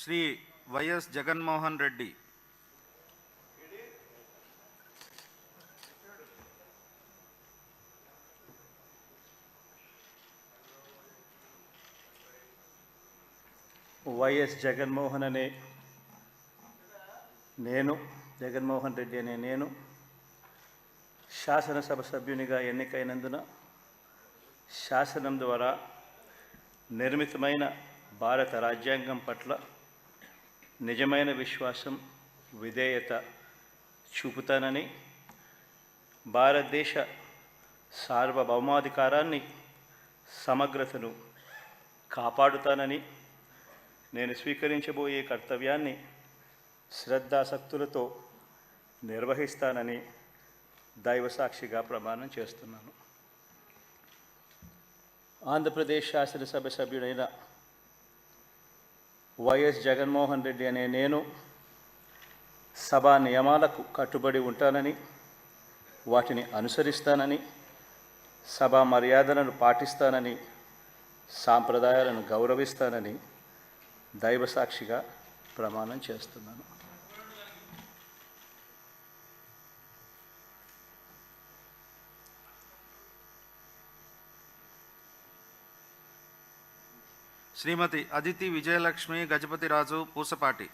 Shri YS Jaganmohan Reddy YS Jaganmohan అనే నేను జగన్మోహన్ రెడ్డి అనే నేను శాసనసభ సభ్యునిగా ఎన్నికైనందున శాసనం ద్వారా నిర్మితమైన భారత రాజ్యాంగం పట్ల నిజమైన విశ్వాసం విధేయత చూపుతానని, భారతదేశ సార్వభౌమాధికారాన్ని సమగ్రతను కాపాడుతానని, నేను స్వీకరించబోయే కర్తవ్యాన్ని శ్రద్ధాసక్తులతో నిర్వహిస్తానని దైవసాక్షిగా ప్రమాణం చేస్తున్నాను. ఆంధ్రప్రదేశ్ శాసనసభ సభ్యుడైన వైఎస్ జగన్మోహన్ రెడ్డి అనే నేను సభా నియమాలకు కట్టుబడి ఉంటానని, వాటిని అనుసరిస్తానని, సభా మర్యాదలను పాటిస్తానని, సాంప్రదాయాలను గౌరవిస్తానని దైవసాక్షిగా ప్రమాణం చేస్తున్నాను. శ్రీమతి అదితి విజయలక్ష్మి గజపతిరాజు పూసపాటి.